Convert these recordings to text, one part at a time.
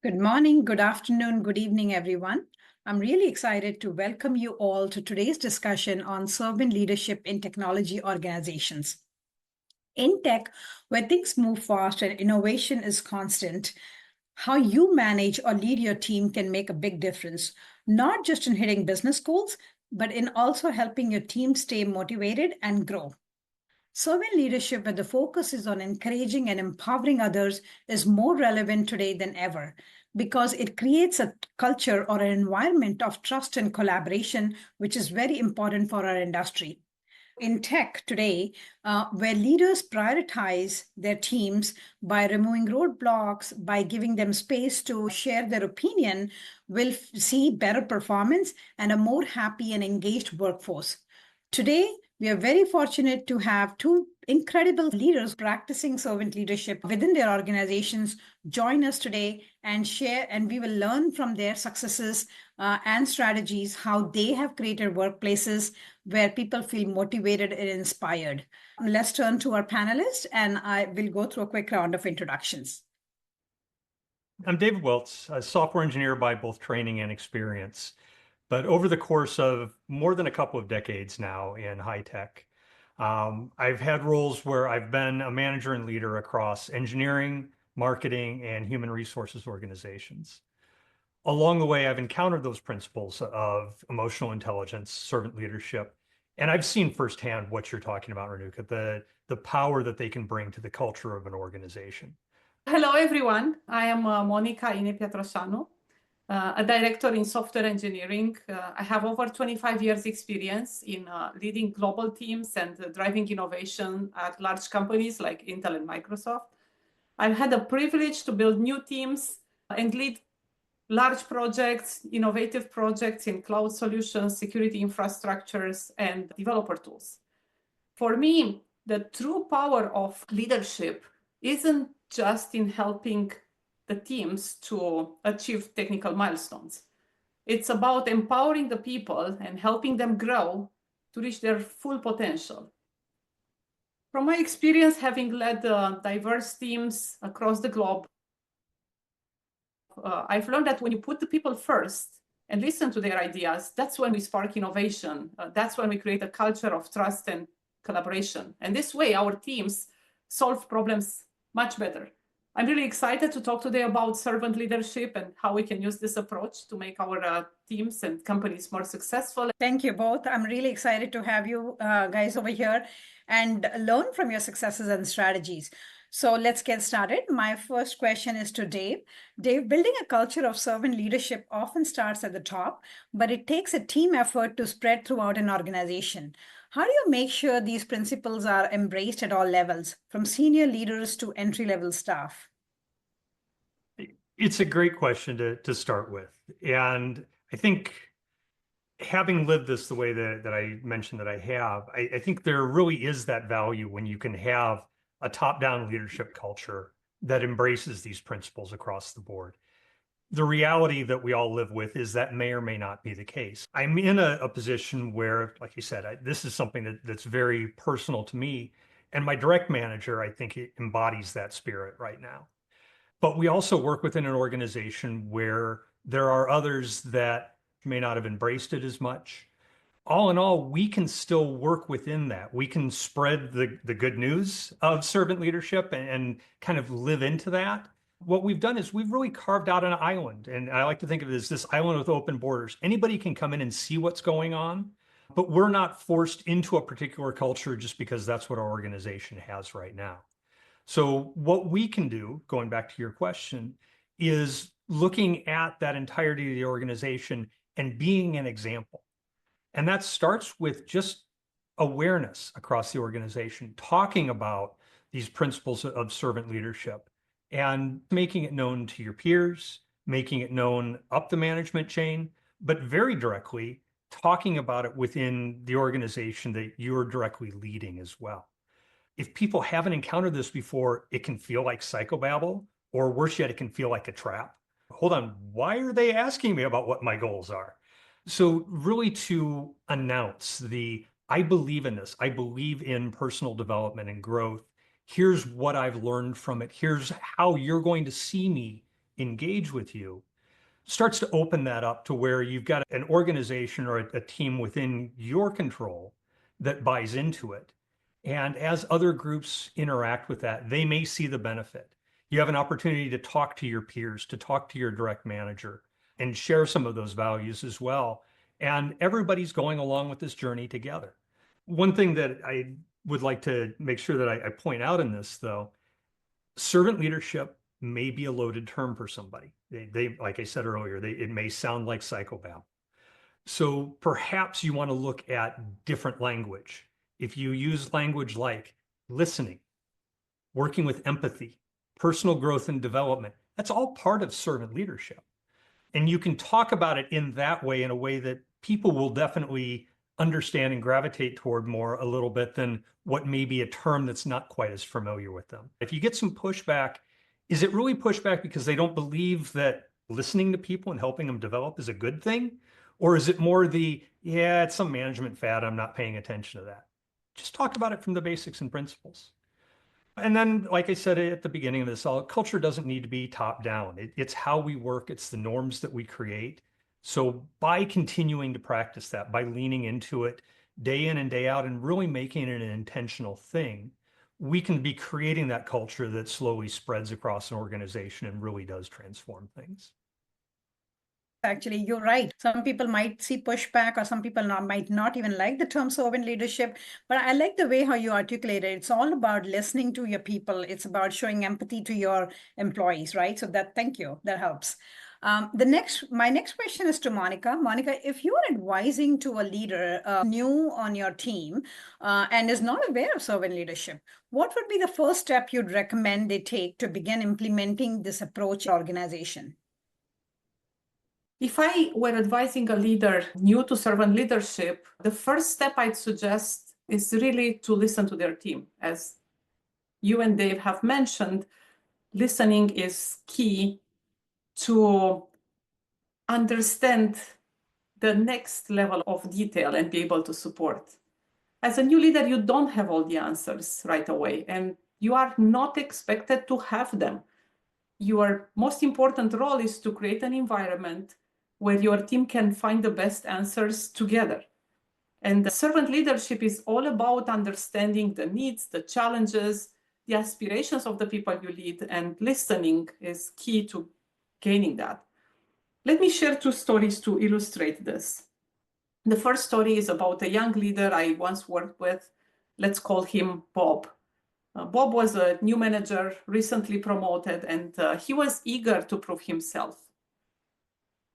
Good morning, good afternoon, good evening, everyone. I'm really excited to welcome you all to today's discussion on servant leadership in technology organizations. In tech, where things move fast and innovation is constant, how you manage or lead your team can make a big difference, not just in hitting business goals, but in also helping your team stay motivated and grow. Servant leadership, where the focus is on encouraging and empowering others, is more relevant today than ever because it creates a culture or an environment of trust and collaboration, which is very important for our industry. In tech today, where leaders prioritize their teams by removing roadblocks, by giving them space to share their opinion, will see better performance and a more happy and engaged workforce. Today, we are very fortunate to have two incredible leaders practicing servant leadership within their organizations join us today and share, and we will learn from their successes and strategies, how they have created workplaces where people feel motivated and inspired. Let's turn to our panelists, and I will go through a quick round of introductions. I'm David Welts, a software engineer by both training and experience. But over the course of more than a couple of decades now in high tech, I've had roles where I've been a manager and leader across engineering, marketing, and human resources organizations. Along the way, I've encountered those principles of emotional intelligence, servant leadership, and I've seen firsthand what you're talking about, Renuka, the power that they can bring to the culture of an organization. Hello, everyone. I am Monica Inepiatrosanu, a director in software engineering. I have over 25 years experience in leading global teams and driving innovation at large companies like Intel and Microsoft. I've had the privilege to build new teams and lead large projects, innovative projects in cloud solutions, security infrastructures, and developer tools. For me, the true power of leadership isn't just in helping the teams to achieve technical milestones. It's about empowering the people and helping them grow to reach their full potential. From my experience having led diverse teams across the globe, I've learned that when you put the people first and listen to their ideas, that's when we spark innovation. That's when we create a culture of trust and collaboration. And this way, our teams solve problems much better. I'm really excited to talk today about servant leadership and how we can use this approach to make our teams and companies more successful. Thank you both. I'm really excited to have you guys over here and learn from your successes and strategies. So let's get started. My first question is to Dave. Dave, building a culture of servant leadership often starts at the top, but it takes a team effort to spread throughout an organization. How do you make sure these principles are embraced at all levels, from senior leaders to entry-level staff? It's a great question to start with. And I think having lived this the way that I mentioned that I have, I think there really is that value when you can have a top-down leadership culture that embraces these principles across the board. The reality that we all live with is that may or may not be the case. I'm in a position where, like you said, this is something that's very personal to me. And my direct manager, I think, it embodies that spirit right now. But we also work within an organization where there are others that may not have embraced it as much. All in all, we can still work within that. We can spread the good news of servant leadership and kind of live into that. What we've done is we've really carved out an island. And I like to think of it as this island with open borders. Anybody can come in and see what's going on, but we're not forced into a particular culture just because that's what our organization has right now. So what we can do, going back to your question, is looking at that entirety of the organization and being an example. And that starts with just awareness across the organization, talking about these principles of servant leadership and making it known to your peers, making it known up the management chain, but very directly talking about it within the organization that you're directly leading as well. If people haven't encountered this before, it can feel like psychobabble, or worse yet, it can feel like a trap. Hold on, why are they asking me about what my goals are? So really to announce I believe in this. I believe in personal development and growth. Here's what I've learned from it. Here's how you're going to see me engage with you starts to open that up to where you've got an organization or a team within your control that buys into it. And as other groups interact with that, they may see the benefit. You have an opportunity to talk to your peers, to talk to your direct manager, and share some of those values as well. And everybody's going along with this journey together. One thing that I would like to make sure that I point out in this, though, servant leadership may be a loaded term for somebody. They like I said earlier, it may sound like psychobabble. So perhaps you want to look at different language. If you use language like listening, working with empathy, personal growth and development, that's all part of servant leadership. And you can talk about it in that way, in a way that people will definitely understand and gravitate toward more a little bit than what may be a term that's not quite as familiar with them. If you get some pushback, is it really pushback because they don't believe that listening to people and helping them develop is a good thing? Or is it more yeah, it's some management fad, I'm not paying attention to that? Just talk about it from the basics and principles. And then, like I said at the beginning of this, culture doesn't need to be top down. It's how we work. It's the norms that we create. So by continuing to practice that, by leaning into it day in and day out and really making it an intentional thing, we can be creating that culture that slowly spreads across an organization and really does transform things. Actually, you're right. Some people might see pushback, or some people might not even like the term servant leadership. But I like the way how you articulate it. It's all about listening to your people. It's about showing empathy to your employees, right? So thank you. That helps. My next question is to Monica. Monica, if you are advising to a leader new on your team and is not aware of servant leadership, what would be the first step you'd recommend they take to begin implementing this approach in your organization? If I were advising a leader new to servant leadership, the first step I'd suggest is really to listen to their team. As you and Dave have mentioned, listening is key to understand the next level of detail and be able to support. As a new leader, you don't have all the answers right away, and you are not expected to have them. Your most important role is to create an environment where your team can find the best answers together. And servant leadership is all about understanding the needs, the challenges, the aspirations of the people you lead, and listening is key to gaining that. Let me share two stories to illustrate this. The first story is about a young leader I once worked with. Let's call him Bob. Bob was a new manager, recently promoted, and he was eager to prove himself.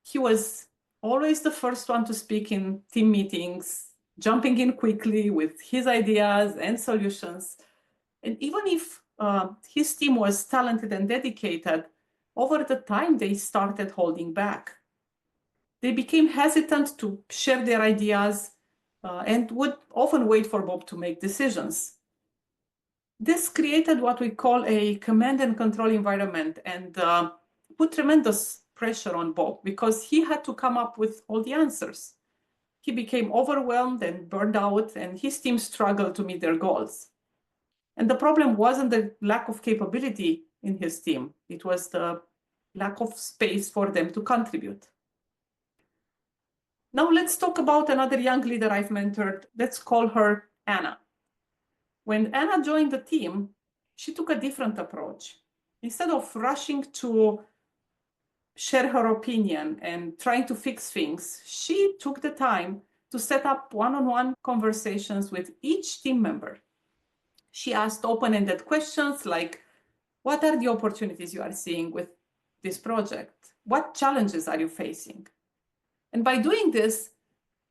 He was always the first one to speak in team meetings, jumping in quickly with his ideas and solutions. And even if his team was talented and dedicated, over the time they started holding back. They became hesitant to share their ideas and would often wait for Bob to make decisions. This created what we call a command and control environment and put tremendous pressure on Bob because he had to come up with all the answers. He became overwhelmed and burned out, and his team struggled to meet their goals. And the problem wasn't the lack of capability in his team. It was the lack of space for them to contribute. Now let's talk about another young leader I've mentored. Let's call her Anna. When Anna joined the team, she took a different approach. Instead of rushing to share her opinion and trying to fix things, she took the time to set up one-on-one conversations with each team member. She asked open-ended questions like, what are the opportunities you are seeing with this project? What challenges are you facing? And by doing this,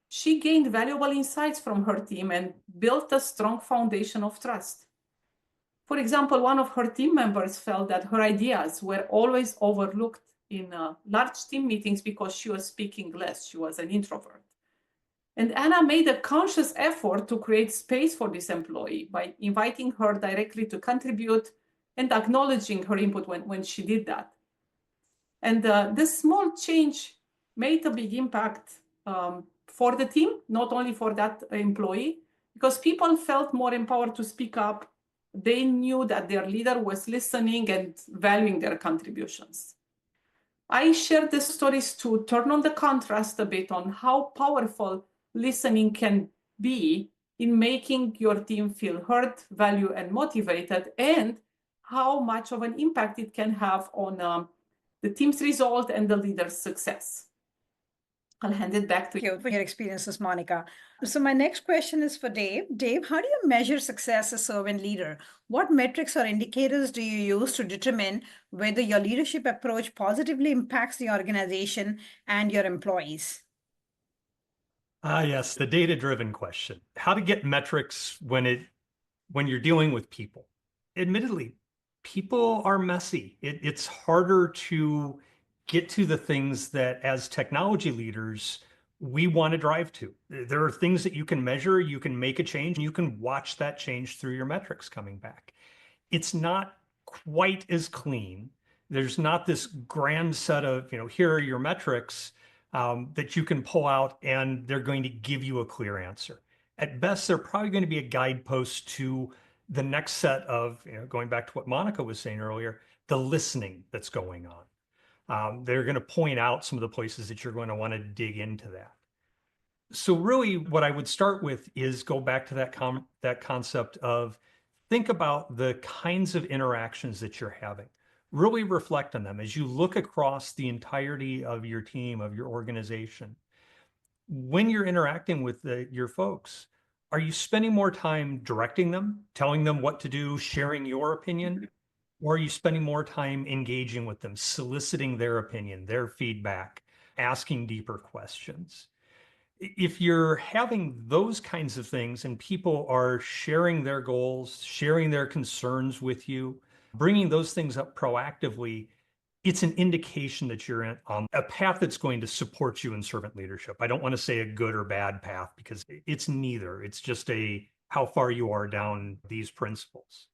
she gained valuable insights from her team and built a strong foundation of trust. For example, one of her team members felt that her ideas were always overlooked in large team meetings because she was speaking less. She was an introvert. And Anna made a conscious effort to create space for this employee by inviting her directly to contribute and acknowledging her input when she did that. And this small change made a big impact for the team, not only for that employee, because people felt more empowered to speak up. They knew that their leader was listening and valuing their contributions. I share the stories to turn on the contrast a bit on how powerful listening can be in making your team feel heard, valued, and motivated, and how much of an impact it can have on the team's result and the leader's success. I'll hand it back to you. Thank you for your experiences, Monica. So my next question is for Dave. Dave, how do you measure success as servant leader? What metrics or indicators do you use to determine whether your leadership approach positively impacts the organization and your employees? Yes, the data-driven question. How to get metrics when you're dealing with people. Admittedly, people are messy. It's harder to get to the things that as technology leaders, we want to drive to. There are things that you can measure, you can make a change, and you can watch that change through your metrics coming back. It's not quite as clean. There's not this grand set of, here are your metrics that you can pull out and they're going to give you a clear answer. At best, they're probably going to be a guidepost to the next set of, going back to what Monica was saying earlier, the listening that's going on. They're going to point out some of the places that you're going to want to dig into that. So really what I would start with is go back to that concept of think about the kinds of interactions that you're having. Really reflect on them as you look across the entirety of your team, of your organization. When you're interacting with your folks, are you spending more time directing them, telling them what to do, sharing your opinion? Or are you spending more time engaging with them, soliciting their opinion, their feedback, asking deeper questions? If you're having those kinds of things and people are sharing their goals, sharing their concerns with you, bringing those things up proactively, it's an indication that you're on a path that's going to support you in servant leadership. I don't want to say a good or bad path because it's neither. It's just how far you are down these principles.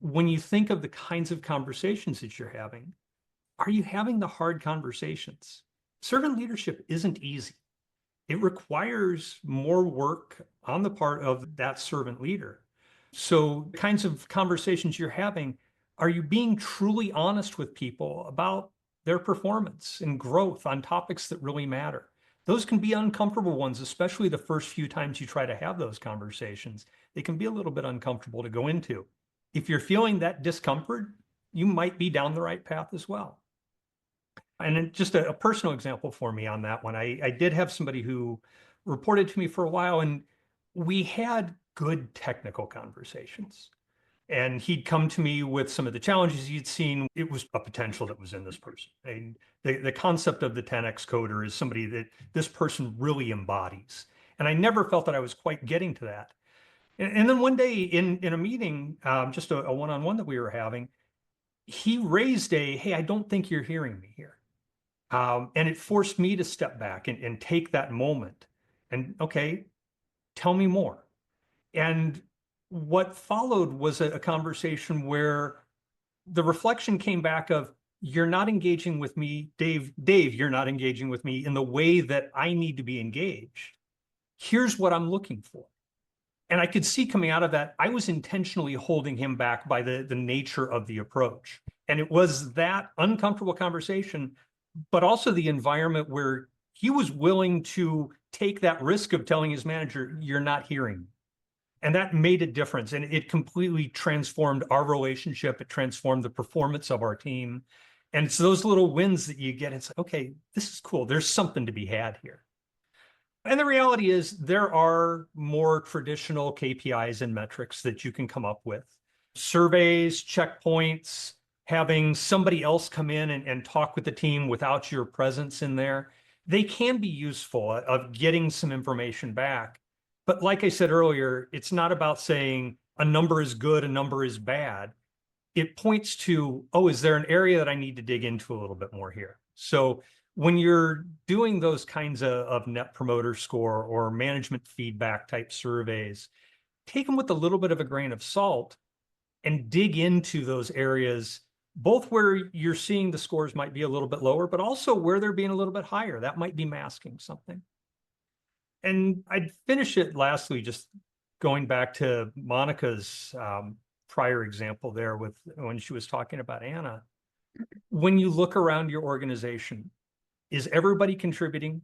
When you think of the kinds of conversations that you're having, are you having the hard conversations? Servant leadership isn't easy. It requires more work on the part of that servant leader. So the kinds of conversations you're having, are you being truly honest with people about their performance and growth on topics that really matter? Those can be uncomfortable ones, especially the first few times you try to have those conversations. They can be a little bit uncomfortable to go into. If you're feeling that discomfort, you might be down the right path as well. And just a personal example for me on that one, I did have somebody who reported to me for a while, and we had good technical conversations. And he'd come to me with some of the challenges he'd seen. It was a potential that was in this person. And the concept of the 10X coder is somebody that this person really embodies. And I never felt that I was quite getting to that. And then one day in a meeting, just a one-on-one that we were having, he raised hey, I don't think you're hearing me here. And it forced me to step back and take that moment and, okay, tell me more. And what followed was a conversation where the reflection came back of, you're not engaging with me, Dave, you're not engaging with me in the way that I need to be engaged. Here's what I'm looking for. And I could see coming out of that, I was intentionally holding him back by the nature of the approach. And it was that uncomfortable conversation, but also the environment where he was willing to take that risk of telling his manager, you're not hearing me. And that made a difference. And it completely transformed our relationship. It transformed the performance of our team. And it's those little wins that you get. It's like, okay, this is cool. There's something to be had here. And the reality is there are more traditional KPIs and metrics that you can come up with. Surveys, checkpoints, having somebody else come in and talk with the team without your presence in there. They can be useful of getting some information back. But like I said earlier, it's not about saying a number is good, a number is bad. It points to, oh, is there an area that I need to dig into a little bit more here? So when you're doing those kinds of net promoter score or management feedback type surveys, take them with a little bit of a grain of salt and dig into those areas, both where you're seeing the scores might be a little bit lower, but also where they're being a little bit higher. That might be masking something. And I'd finish it lastly, just going back to Monica's prior example there with when she was talking about Anna. When you look around your organization, is everybody contributing?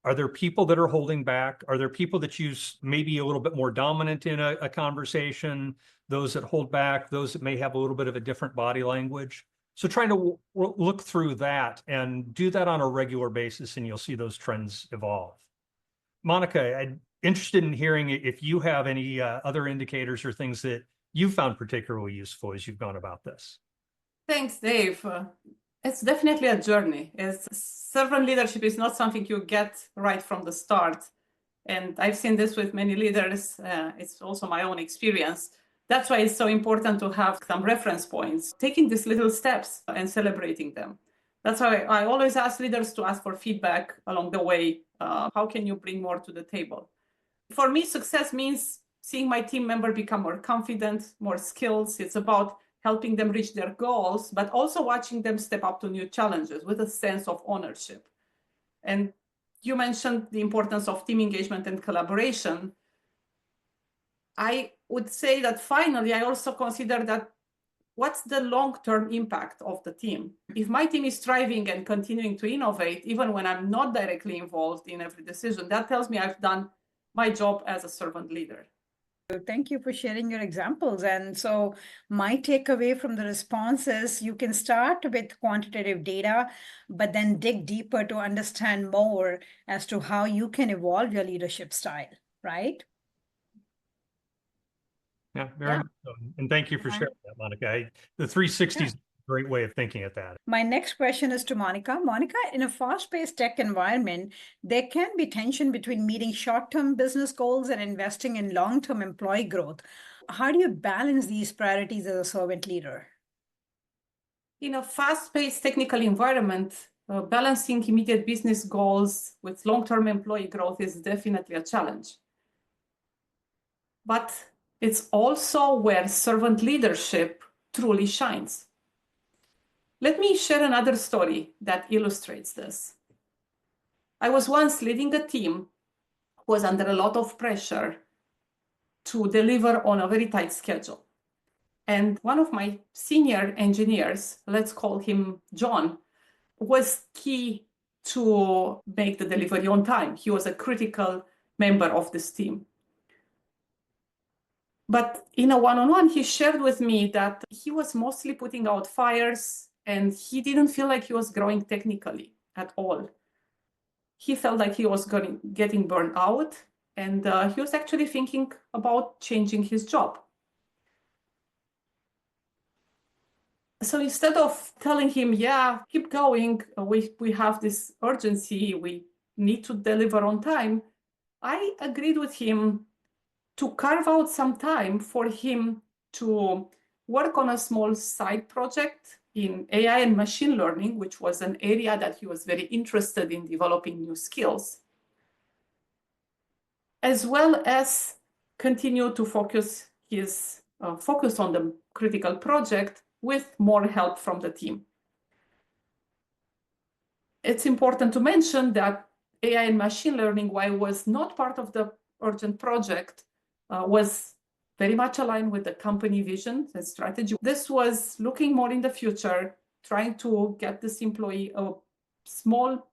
Are there people that are holding back? Are there people that use maybe a little bit more dominant in a conversation, those that hold back, those that may have a little bit of a different body language? So trying to look through that and do that on a regular basis, and you'll see those trends evolve. Monica, I'm interested in hearing if you have any other indicators or things that you found particularly useful as you've gone about this. Thanks, Dave. It's definitely a journey. Servant leadership is not something you get right from the start. And I've seen this with many leaders. It's also my own experience. That's why it's so important to have some reference points, taking these little steps and celebrating them. That's why I always ask leaders to ask for feedback along the way. How can you bring more to the table? For me, success means seeing my team member become more confident, more skills. It's about helping them reach their goals, but also watching them step up to new challenges with a sense of ownership. And you mentioned the importance of team engagement and collaboration. I would say that finally, I also consider that what's the long-term impact of the team? If my team is thriving and continuing to innovate, even when I'm not directly involved in every decision, that tells me I've done my job as a servant leader. Thank you for sharing your examples. And so my takeaway from the response is you can start with quantitative data, but then dig deeper to understand more as to how you can evolve your leadership style, right? Yeah, very much so. And thank you for sharing that, Monica. The 360 is a great way of thinking at that. My next question is to Monica. Monica, in a fast-paced tech environment, there can be tension between meeting short-term business goals and investing in long-term employee growth. How do you balance these priorities as a servant leader? In a fast-paced technical environment, balancing immediate business goals with long-term employee growth is definitely a challenge. But it's also where servant leadership truly shines. Let me share another story that illustrates this. I was once leading a team who was under a lot of pressure to deliver on a very tight schedule. And one of my senior engineers, let's call him John, was key to make the delivery on time. He was a critical member of this team. But in a one-on-one, he shared with me that he was mostly putting out fires and he didn't feel like he was growing technically at all. He felt like he was getting burned out, and he was actually thinking about changing his job. So instead of telling him, yeah, keep going, we have this urgency, we need to deliver on time, I agreed with him to carve out some time for him to work on a small side project in AI and machine learning, which was an area that he was very interested in developing new skills, as well as continue to focus on the critical project with more help from the team. It's important to mention that AI and machine learning, while it was not part of the urgent project, was very much aligned with the company vision and strategy. This was looking more in the future, trying to get this employee a small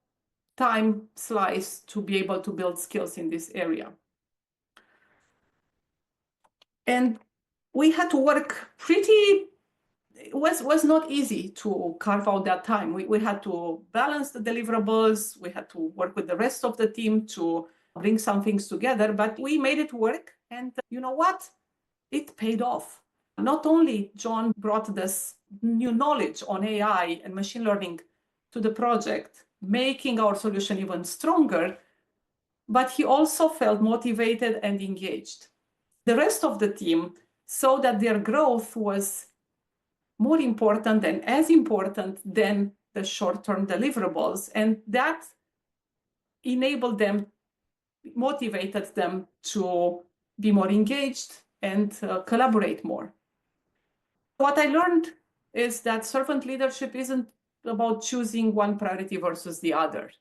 time slice to be able to build skills in this area. And we had to work it was not easy to carve out that time. We had to balance the deliverables. We had to work with the rest of the team to bring some things together, but we made it work. And you know what? It paid off. Not only John brought this new knowledge on AI and machine learning to the project, making our solution even stronger, but he also felt motivated and engaged. The rest of the team saw that their growth was more important and as important than the short-term deliverables, and that enabled them, motivated them to be more engaged and collaborate more. What I learned is that servant leadership isn't about choosing one priority versus the other.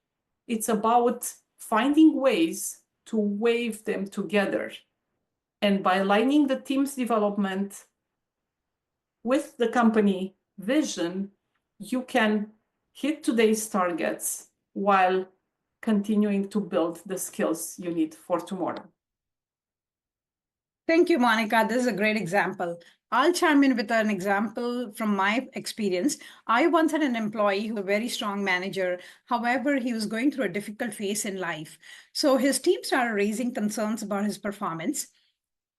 It's about finding ways to weave them together. And by aligning the team's development with the company vision, you can hit today's targets while continuing to build the skills you need for tomorrow. Thank you, Monica. This is a great example. I'll chime in with an example from my experience. I once had an employee who was a very strong manager. However, he was going through a difficult phase in life. So his team started raising concerns about his performance.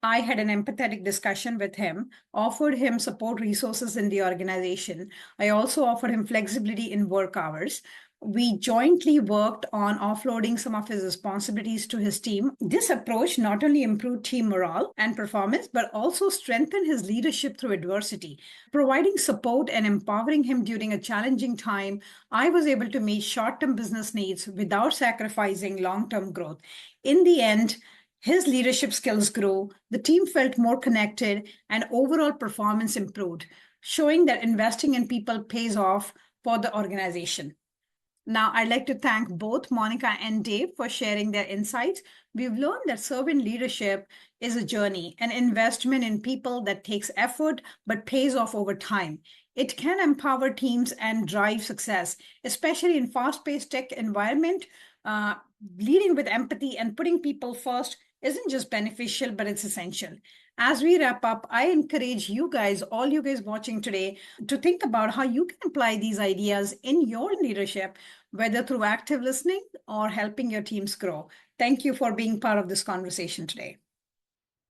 I had an empathetic discussion with him, offered him support resources in the organization. I also offered him flexibility in work hours. We jointly worked on offloading some of his responsibilities to his team. This approach not only improved team morale and performance, but also strengthened his leadership through adversity. Providing support and empowering him during a challenging time, I was able to meet short-term business needs without sacrificing long-term growth. In the end, his leadership skills grew, the team felt more connected, and overall performance improved, showing that investing in people pays off for the organization. Now, I'd like to thank both Monica and Dave for sharing their insights. We've learned that servant leadership is a journey, an investment in people that takes effort but pays off over time. It can empower teams and drive success, especially in fast-paced tech environment. Leading with empathy and putting people first isn't just beneficial, but it's essential. As we wrap up, I encourage you guys, all you guys watching today, to think about how you can apply these ideas in your leadership, whether through active listening or helping your teams grow. Thank you for being part of this conversation today.